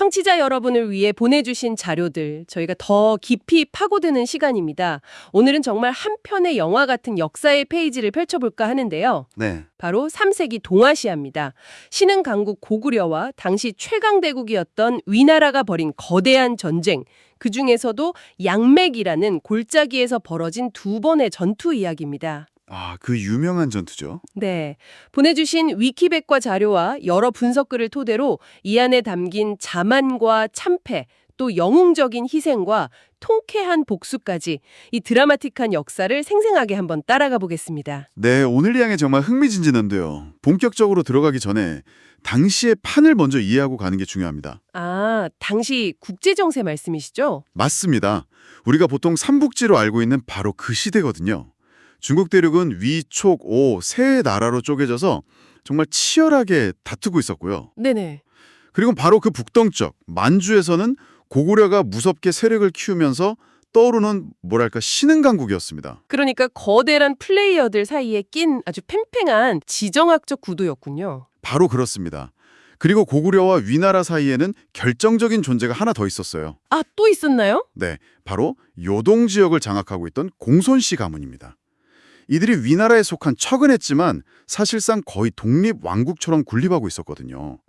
청취자 여러분을 위해 보내주신 자료들, 저희가 더 깊이 파고드는 시간입니다. 오늘은 정말 한 편의 영화 같은 역사의 페이지를 펼쳐볼까 하는데요. 네. 바로 3세기 동아시아입니다. 신흥 강국 고구려와 당시 최강대국이었던 위나라가 벌인 거대한 전쟁, 그중에서도 양맥이라는 골짜기에서 벌어진 두 번의 전투 이야기입니다. 그 유명한 전투죠. 네. 보내주신 위키백과 자료와 여러 분석글을 토대로 이 안에 담긴 자만과 참패, 또 영웅적인 희생과 통쾌한 복수까지 이 드라마틱한 역사를 생생하게 한번 따라가 보겠습니다. 네, 오늘 이야기 정말 흥미진진한데요. 본격적으로 들어가기 전에 당시의 판을 먼저 이해하고 가는 게 중요합니다. 당시 국제정세 말씀이시죠? 맞습니다. 우리가 보통 삼국지로 알고 있는 바로 그 시대거든요. 중국 대륙은 위, 촉, 오 세 나라로 쪼개져서 정말 치열하게 다투고 있었고요. 네네. 그리고 바로 그 북동쪽 만주에서는 고구려가 무섭게 세력을 키우면서 떠오르는 뭐랄까 신흥 강국이었습니다. 그러니까 거대한 플레이어들 사이에 낀 아주 팽팽한 지정학적 구도였군요. 바로 그렇습니다. 그리고 고구려와 위나라 사이에는 결정적인 존재가 하나 더 있었어요. 또 있었나요? 네, 바로 요동 지역을 장악하고 있던 공손씨 가문입니다. 이들이 위나라에 속한 척은 했지만 사실상 거의 독립 왕국처럼 군립하고 있었거든요.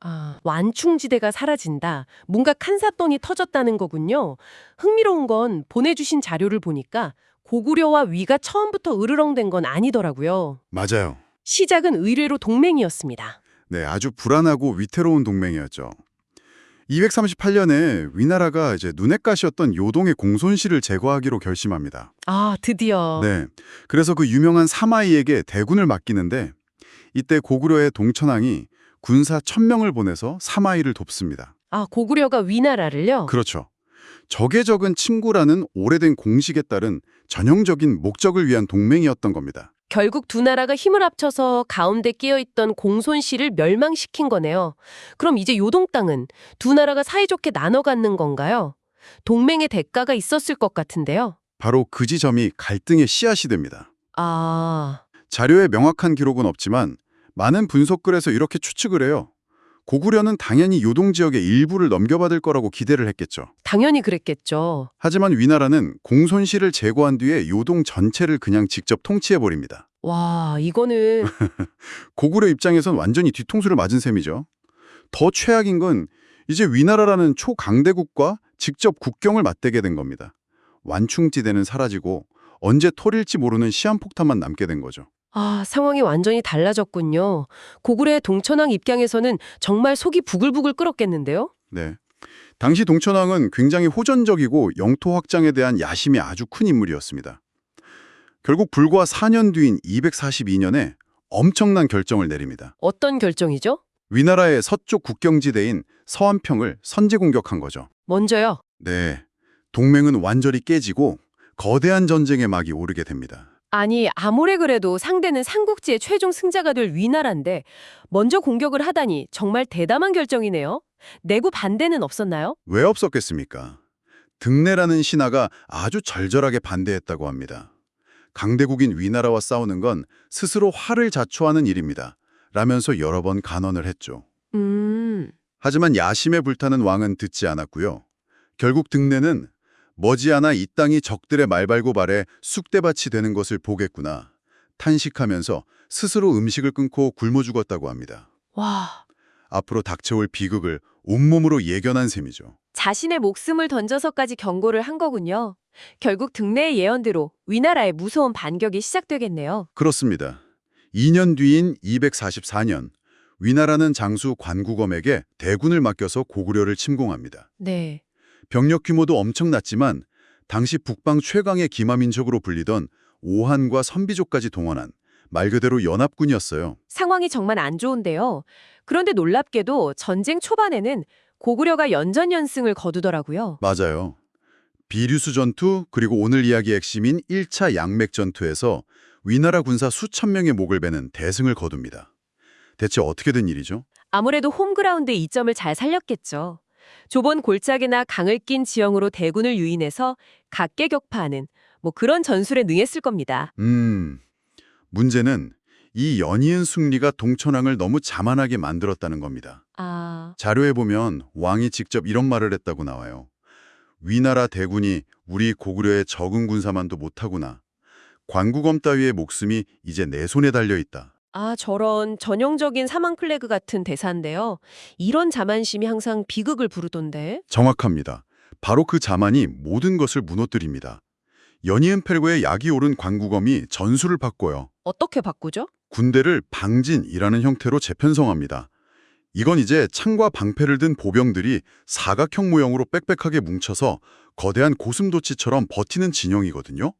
완충지대가 사라진다. 뭔가 칸삿돈이 터졌다는 거군요. 흥미로운 건 보내주신 자료를 보니까 고구려와 위가 처음부터 으르렁댄 건 아니더라고요. 맞아요. 시작은 의외로 동맹이었습니다. 네, 아주 불안하고 위태로운 동맹이었죠. 238년에 위나라가 눈엣 가시였던 요동의 공손씨를 제거하기로 결심합니다. 드디어. 네, 그래서 그 유명한 사마이에게 대군을 맡기는데 이때 고구려의 동천왕이 군사 1000명을 보내서 사마이를 돕습니다. 고구려가 위나라를요? 그렇죠. 적의 적은 친구라는 오래된 공식에 따른 전형적인 목적을 위한 동맹이었던 겁니다. 결국 두 나라가 힘을 합쳐서 가운데 끼어있던 공손씨를 멸망시킨 거네요. 그럼 이제 요동 땅은 두 나라가 사이좋게 나눠 갖는 건가요? 동맹의 대가가 있었을 것 같은데요. 바로 그 지점이 갈등의 씨앗이 됩니다. 아, 자료에 명확한 기록은 없지만 많은 분석글에서 이렇게 추측을 해요. 고구려는 당연히 요동 지역의 일부를 넘겨받을 거라고 기대를 했겠죠. 당연히 그랬겠죠. 하지만 위나라는 공손씨를 제거한 뒤에 요동 전체를 그냥 직접 통치해버립니다. 와, 이거는 고구려 입장에선 완전히 뒤통수를 맞은 셈이죠. 더 최악인 건 이제 위나라라는 초강대국과 직접 국경을 맞대게 된 겁니다. 완충지대는 사라지고 언제 터질지 모르는 시한폭탄만 남게 된 거죠. 상황이 완전히 달라졌군요. 고구려의 동천왕 입장에서는 정말 속이 부글부글 끓었겠는데요? 네. 당시 동천왕은 굉장히 호전적이고 영토 확장에 대한 야심이 아주 큰 인물이었습니다. 결국 불과 4년 뒤인 242년에 엄청난 결정을 내립니다. 어떤 결정이죠? 위나라의 서쪽 국경지대인 서안평을 선제 공격한 거죠. 먼저요. 네. 동맹은 완전히 깨지고 거대한 전쟁의 막이 오르게 됩니다. 아무리 그래도 상대는 삼국지의 최종 승자가 될 위나라인데 먼저 공격을 하다니 정말 대담한 결정이네요. 내구 반대는 없었나요? 왜 없었겠습니까? 등내라는 신하가 아주 절절하게 반대했다고 합니다. 강대국인 위나라와 싸우는 건 스스로 화를 자초하는 일입니다. 라면서 여러 번 간언을 했죠. 하지만 야심에 불타는 왕은 듣지 않았고요. 결국 등내는 머지않아 이 땅이 적들의 말발굽 아래 쑥대밭이 되는 것을 보겠구나 탄식하면서 스스로 음식을 끊고 굶어 죽었다고 합니다. 와, 앞으로 닥쳐올 비극을 온몸으로 예견한 셈이죠. 자신의 목숨을 던져서까지 경고를 한 거군요. 결국 등내의 예언대로 위나라의 무서운 반격이 시작되겠네요. 그렇습니다. 2년 뒤인 244년 위나라는 장수 관구검에게 대군을 맡겨서 고구려를 침공합니다. 네. 병력 규모도 엄청났지만 당시 북방 최강의 기마민족으로 불리던 오한과 선비족까지 동원한 말 그대로 연합군이었어요. 상황이 정말 안 좋은데요. 그런데 놀랍게도 전쟁 초반에는 고구려가 연전연승을 거두더라고요. 맞아요. 비류수 전투 그리고 오늘 이야기의 핵심인 1차 양맥 전투에서 위나라 군사 수천 명의 목을 베는 대승을 거둡니다. 대체 어떻게 된 일이죠? 아무래도 홈그라운드 이점을 잘 살렸겠죠. 좁은 골짜기나 강을 낀 지형으로 대군을 유인해서 각계격파하는 그런 전술에 능했을 겁니다. 문제는 이 연이은 승리가 동천왕을 너무 자만하게 만들었다는 겁니다. 아, 자료에 보면 왕이 직접 이런 말을 했다고 나와요. 위나라 대군이 우리 고구려의 적은 군사만도 못하구나. 관구검 따위의 목숨이 이제 내 손에 달려있다. 저런 전형적인 사망 플래그 같은 대사인데요. 이런 자만심이 항상 비극을 부르던데. 정확합니다. 바로 그 자만이 모든 것을 무너뜨립니다. 연이은 패고의 약이 오른 관구검이 전술을 바꿔요. 어떻게 바꾸죠? 군대를 방진이라는 형태로 재편성합니다. 이건 이제 창과 방패를 든 보병들이 사각형 모형으로 빽빽하게 뭉쳐서 거대한 고슴도치처럼 버티는 진영이거든요.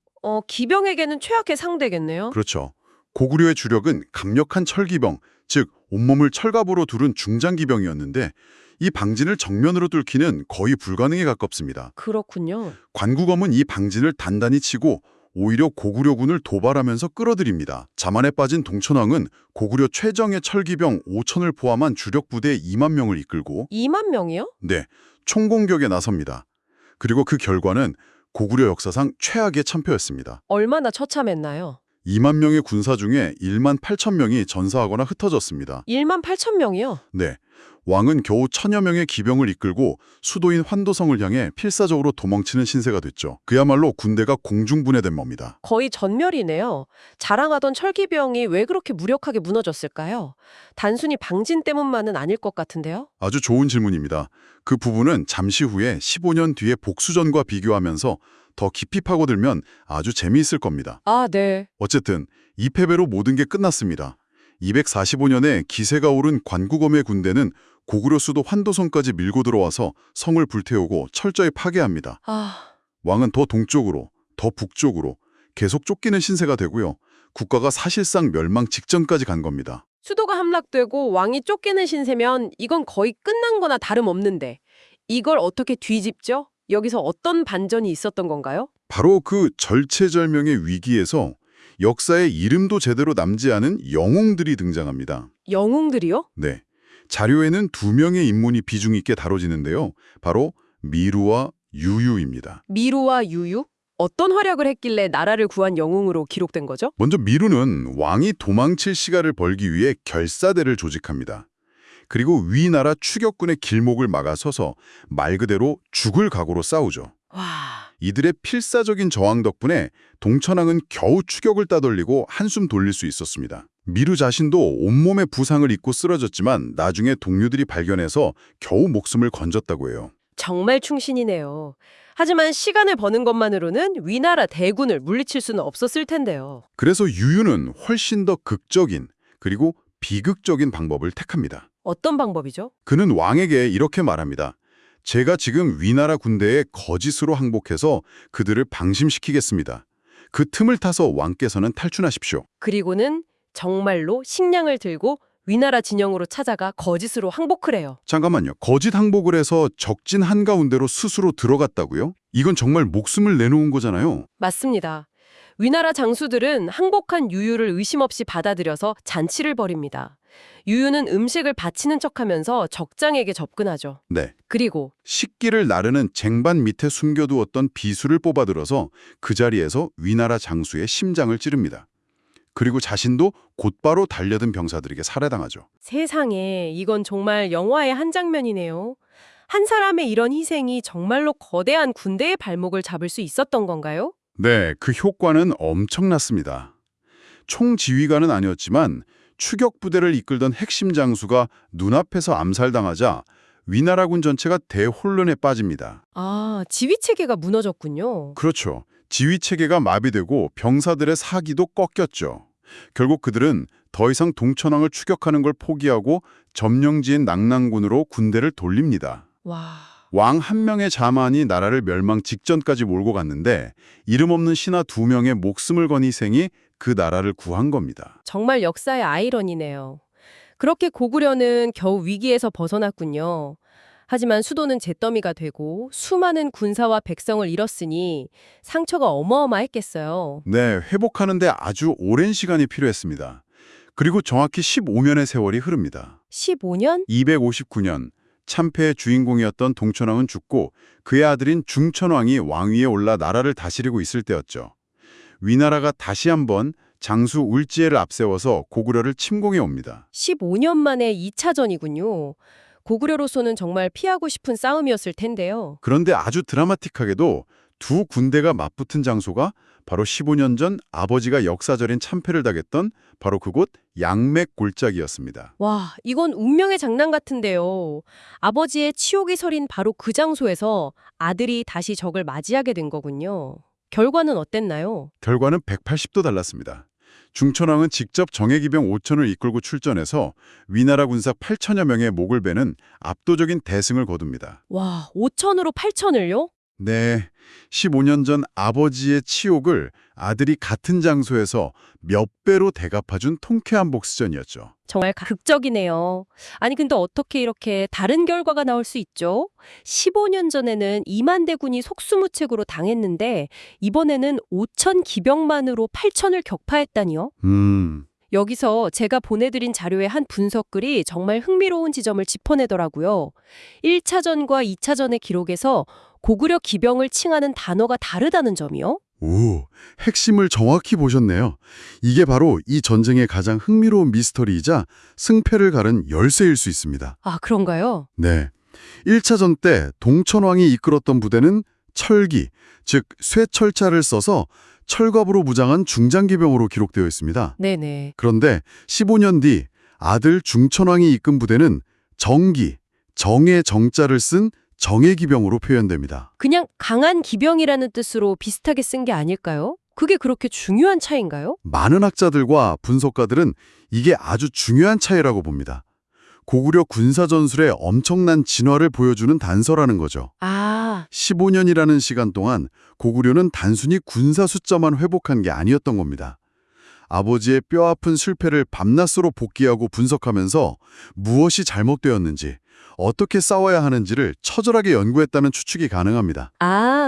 기병에게는 최악의 상대겠네요. 그렇죠. 고구려의 주력은 강력한 철기병, 즉 온몸을 철갑으로 두른 중장기병이었는데 이 방진을 정면으로 뚫기는 거의 불가능에 가깝습니다. 그렇군요. 관구검은 이 방진을 단단히 치고 오히려 고구려군을 도발하면서 끌어들입니다. 자만에 빠진 동천왕은 고구려 최정예 철기병 5천을 포함한 주력 부대 2만 명을 이끌고 2만 명이요? 총공격에 나섭니다. 그리고 그 결과는 고구려 역사상 최악의 참패였습니다. 얼마나 처참했나요? 2만 명의 군사 중에 1만 8천 명이 전사하거나 흩어졌습니다. 1만 8천 명이요? 왕은 겨우 1,000여 명의 기병을 이끌고 수도인 환도성을 향해 필사적으로 도망치는 신세가 됐죠. 그야말로 군대가 공중분해된 겁니다. 거의 전멸이네요. 자랑하던 철기병이 왜 그렇게 무력하게 무너졌을까요? 단순히 방진 때문만은 아닐 것 같은데요? 아주 좋은 질문입니다. 그 부분은 잠시 후에 15년 뒤에 복수전과 비교하면서 더 깊이 파고들면 아주 재미있을 겁니다. 네. 어쨌든 이 패배로 모든 게 끝났습니다. 245년에 기세가 오른 관구검의 군대는 고구려 수도 환도성까지 밀고 들어와서 성을 불태우고 철저히 파괴합니다. 왕은 더 동쪽으로, 더 북쪽으로 계속 쫓기는 신세가 되고요. 국가가 사실상 멸망 직전까지 간 겁니다. 수도가 함락되고 왕이 쫓기는 신세면 이건 거의 끝난 거나 다름없는데 이걸 어떻게 뒤집죠? 여기서 어떤 반전이 있었던 건가요? 바로 그 절체절명의 위기에서 역사에 이름도 제대로 남지 않은 영웅들이 등장합니다. 영웅들이요? 자료에는 2명의 인물이 비중 있게 다뤄지는데요. 바로 미루와 유유입니다. 미루와 유유? 어떤 활약을 했길래 나라를 구한 영웅으로 기록된 거죠? 먼저 미루는 왕이 도망칠 시간을 벌기 위해 결사대를 조직합니다. 그리고 위나라 추격군의 길목을 막아서서 말 그대로 죽을 각오로 싸우죠. 이들의 필사적인 저항 덕분에 동천왕은 겨우 추격을 따돌리고 한숨 돌릴 수 있었습니다. 미루 자신도 온몸에 부상을 입고 쓰러졌지만 나중에 동료들이 발견해서 겨우 목숨을 건졌다고 해요. 정말 충신이네요. 하지만 시간을 버는 것만으로는 위나라 대군을 물리칠 수는 없었을 텐데요. 그래서 유유는 훨씬 더 극적인 그리고 비극적인 방법을 택합니다. 어떤 방법이죠? 그는 왕에게 이렇게 말합니다. 제가 지금 위나라 군대에 거짓으로 항복해서 그들을 방심시키겠습니다. 그 틈을 타서 왕께서는 탈출하십시오. 그리고는 정말로 식량을 들고 위나라 진영으로 찾아가 거짓으로 항복을 해요. 잠깐만요. 거짓 항복을 해서 적진 한가운데로 스스로 들어갔다고요? 이건 정말 목숨을 내놓은 거잖아요. 맞습니다. 위나라 장수들은 항복한 유유를 의심 없이 받아들여서 잔치를 벌입니다. 유유는 음식을 바치는 척하면서 적장에게 접근하죠. 그리고 식기를 나르는 쟁반 밑에 숨겨두었던 비수를 뽑아들어서 그 자리에서 위나라 장수의 심장을 찌릅니다. 그리고 자신도 곧바로 달려든 병사들에게 살해당하죠. 세상에, 이건 정말 영화의 한 장면이네요. 한 사람의 이런 희생이 정말로 거대한 군대의 발목을 잡을 수 있었던 건가요? 그 효과는 엄청났습니다. 총지휘관은 아니었지만 추격 부대를 이끌던 핵심 장수가 눈앞에서 암살당하자 위나라군 전체가 대혼란에 빠집니다. 지휘체계가 무너졌군요. 그렇죠. 지휘체계가 마비되고 병사들의 사기도 꺾였죠. 결국 그들은 더 이상 동천왕을 추격하는 걸 포기하고 점령지인 낙랑군으로 군대를 돌립니다. 왕 한 명의 자만이 나라를 멸망 직전까지 몰고 갔는데 이름 없는 신하 2명의 목숨을 건 희생이 그 나라를 구한 겁니다. 정말 역사의 아이러니네요. 그렇게 고구려는 겨우 위기에서 벗어났군요. 하지만 수도는 잿더미가 되고 수많은 군사와 백성을 잃었으니 상처가 어마어마했겠어요. 회복하는 데 아주 오랜 시간이 필요했습니다. 그리고 정확히 15년의 세월이 흐릅니다. 15년? 259년 참패의 주인공이었던 동천왕은 죽고 그의 아들인 중천왕이 왕위에 올라 나라를 다스리고 있을 때였죠. 위나라가 다시 한번 장수 울지에를 앞세워서 고구려를 침공해 옵니다. 15년 만에 2차전이군요. 고구려로서는 정말 피하고 싶은 싸움이었을 텐데요. 그런데 아주 드라마틱하게도 두 군대가 맞붙은 장소가 바로 15년 전 아버지가 역사적인 참패를 당했던 바로 그곳 양맥 골짜기였습니다. 와, 이건 운명의 장난 같은데요. 아버지의 치욕이 서린 바로 그 장소에서 아들이 다시 적을 맞이하게 된 거군요. 결과는 어땠나요? 결과는 180도 달랐습니다. 중천왕은 직접 정예기병 5천을 이끌고 출전해서 위나라 군사 8천여 명의 목을 베는 압도적인 대승을 거둡니다. 와, 5천으로 8천을요? 네, 15년 전 아버지의 치욕을 아들이 같은 장소에서 몇 배로 대갚아준 통쾌한 복수전이었죠. 정말 극적이네요. 아니 근데 어떻게 이렇게 다른 결과가 나올 수 있죠? 15년 전에는 2만 대군이 속수무책으로 당했는데 이번에는 5천 기병만으로 8천을 격파했다니요? 여기서 제가 보내드린 자료의 한 분석글이 정말 흥미로운 지점을 짚어내더라고요. 1차전과 2차전의 기록에서 고구려 기병을 칭하는 단어가 다르다는 점이요? 오, 핵심을 정확히 보셨네요. 이게 바로 이 전쟁의 가장 흥미로운 미스터리이자 승패를 가른 열쇠일 수 있습니다. 아, 그런가요? 네. 1차전 때 동천왕이 이끌었던 부대는 철기, 즉 쇠철자를 써서 철갑으로 무장한 중장기병으로 기록되어 있습니다. 네네. 그런데 15년 뒤 아들 중천왕이 이끈 부대는 정기, 정의 정자를 쓴 정예기병으로 표현됩니다. 그냥 강한 기병이라는 뜻으로 비슷하게 쓴 게 아닐까요? 그게 그렇게 중요한 차이인가요? 많은 학자들과 분석가들은 이게 아주 중요한 차이라고 봅니다. 고구려 군사 전술의 엄청난 진화를 보여주는 단서라는 거죠. 아, 15년이라는 시간 동안 고구려는 단순히 군사 숫자만 회복한 게 아니었던 겁니다. 아버지의 뼈아픈 실패를 밤낮으로 복귀하고 분석하면서 무엇이 잘못되었는지, 어떻게 싸워야 하는지를 처절하게 연구했다는 추측이 가능합니다.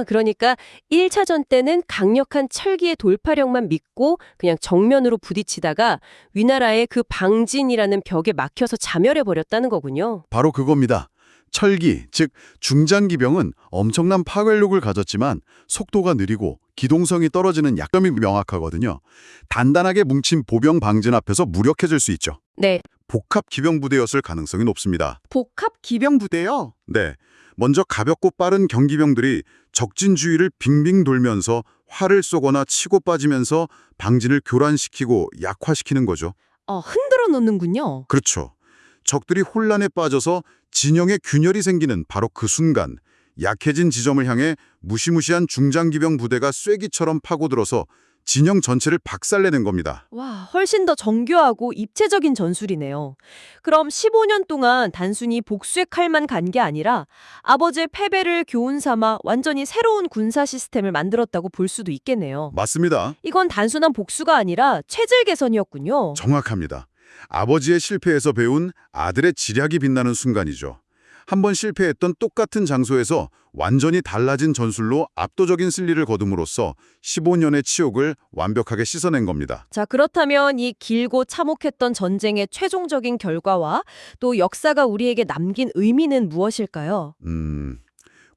그러니까 1차전 때는 강력한 철기의 돌파력만 믿고 그냥 정면으로 부딪히다가 위나라의 그 방진이라는 벽에 막혀서 자멸해버렸다는 거군요. 바로 그겁니다. 철기, 즉 중장기병은 엄청난 파괴력을 가졌지만 속도가 느리고 기동성이 떨어지는 약점이 명확하거든요. 단단하게 뭉친 보병 방진 앞에서 무력해질 수 있죠. 네, 복합 기병부대였을 가능성이 높습니다. 복합 기병부대요? 네, 먼저 가볍고 빠른 경기병들이 적진 주위를 빙빙 돌면서 활을 쏘거나 치고 빠지면서 방진을 교란시키고 약화시키는 거죠. 흔들어 놓는군요. 그렇죠. 적들이 혼란에 빠져서 진영에 균열이 생기는 바로 그 순간 약해진 지점을 향해 무시무시한 중장기병 부대가 쐐기처럼 파고들어서 진영 전체를 박살내는 겁니다. 와, 훨씬 더 정교하고 입체적인 전술이네요. 그럼 15년 동안 단순히 복수의 칼만 간 게 아니라 아버지의 패배를 교훈 삼아 완전히 새로운 군사 시스템을 만들었다고 볼 수도 있겠네요. 맞습니다. 이건 단순한 복수가 아니라 체질 개선이었군요. 정확합니다. 아버지의 실패에서 배운 아들의 지략이 빛나는 순간이죠. 한번 실패했던 똑같은 장소에서 완전히 달라진 전술로 압도적인 승리를 거둠으로써 15년의 치욕을 완벽하게 씻어낸 겁니다. 자, 그렇다면 이 길고 참혹했던 전쟁의 최종적인 결과와 또 역사가 우리에게 남긴 의미는 무엇일까요?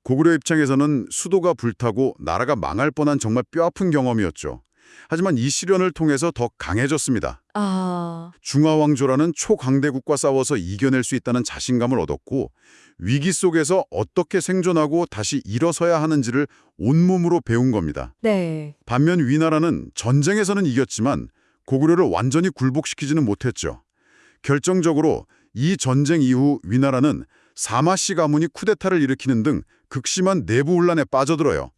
고구려 입장에서는 수도가 불타고 나라가 망할 뻔한 정말 뼈아픈 경험이었죠. 하지만 이 시련을 통해서 더 강해졌습니다. 중화왕조라는 초강대국과 싸워서 이겨낼 수 있다는 자신감을 얻었고 위기 속에서 어떻게 생존하고 다시 일어서야 하는지를 온몸으로 배운 겁니다. 네. 반면 위나라는 전쟁에서는 이겼지만 고구려를 완전히 굴복시키지는 못했죠. 결정적으로 이 전쟁 이후 위나라는 사마씨 가문이 쿠데타를 일으키는 등 극심한 내부 혼란에 빠져들어요.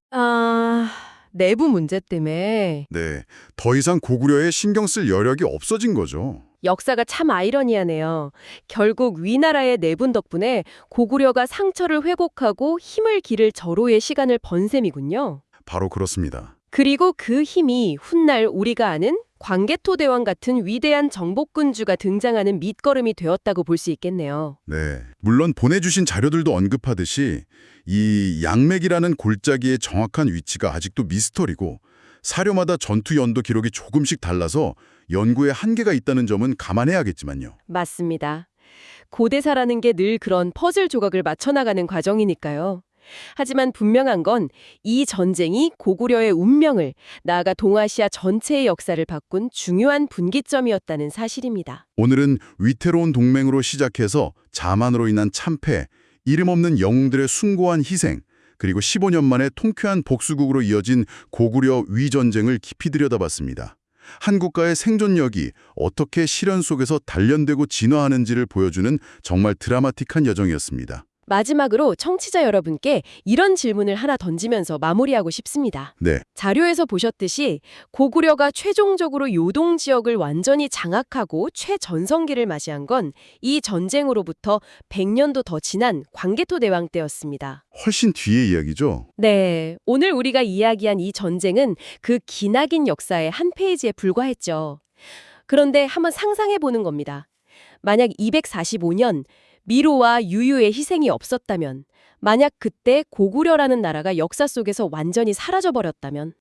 내부 문제 때문에 네, 더 이상 고구려에 신경 쓸 여력이 없어진 거죠. 역사가 참 아이러니하네요. 결국 위나라의 내분 덕분에 고구려가 상처를 회복하고 힘을 기를 절호의 시간을 번 셈이군요. 바로 그렇습니다. 그리고 그 힘이 훗날 우리가 아는 광개토대왕 같은 위대한 정복군주가 등장하는 밑거름이 되었다고 볼 수 있겠네요. 네, 물론 보내주신 자료들도 언급하듯이 이 양맥이라는 골짜기의 정확한 위치가 아직도 미스터리고 사료마다 전투 연도 기록이 조금씩 달라서 연구에 한계가 있다는 점은 감안해야겠지만요. 맞습니다. 고대사라는 게 늘 그런 퍼즐 조각을 맞춰나가는 과정이니까요. 하지만 분명한 건 이 전쟁이 고구려의 운명을, 나아가 동아시아 전체의 역사를 바꾼 중요한 분기점이었다는 사실입니다. 오늘은 위태로운 동맹으로 시작해서 자만으로 인한 참패, 이름 없는 영웅들의 숭고한 희생, 그리고 15년 만에 통쾌한 복수국으로 이어진 고구려 위전쟁을 깊이 들여다봤습니다. 한 국가의 생존력이 어떻게 시련 속에서 단련되고 진화하는지를 보여주는 정말 드라마틱한 여정이었습니다. 마지막으로 청취자 여러분께 이런 질문을 하나 던지면서 마무리하고 싶습니다. 네, 자료에서 보셨듯이 고구려가 최종적으로 요동 지역을 완전히 장악하고 최전성기를 맞이한 건 이 전쟁으로부터 100년도 더 지난 광개토 대왕 때였습니다. 훨씬 뒤의 이야기죠. 네, 오늘 우리가 이야기한 이 전쟁은 그 기나긴 역사의 한 페이지에 불과했죠. 그런데 한번 상상해 보는 겁니다. 만약 245년 미로와 유유의 희생이 없었다면, 만약 그때 고구려라는 나라가 역사 속에서 완전히 사라져버렸다면,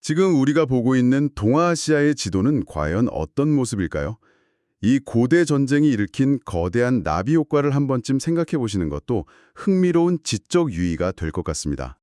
지금 우리가 보고 있는 동아시아의 지도는 과연 어떤 모습일까요? 이 고대 전쟁이 일으킨 거대한 나비 효과를 한 번쯤 생각해 보시는 것도 흥미로운 지적 유의가 될 것 같습니다.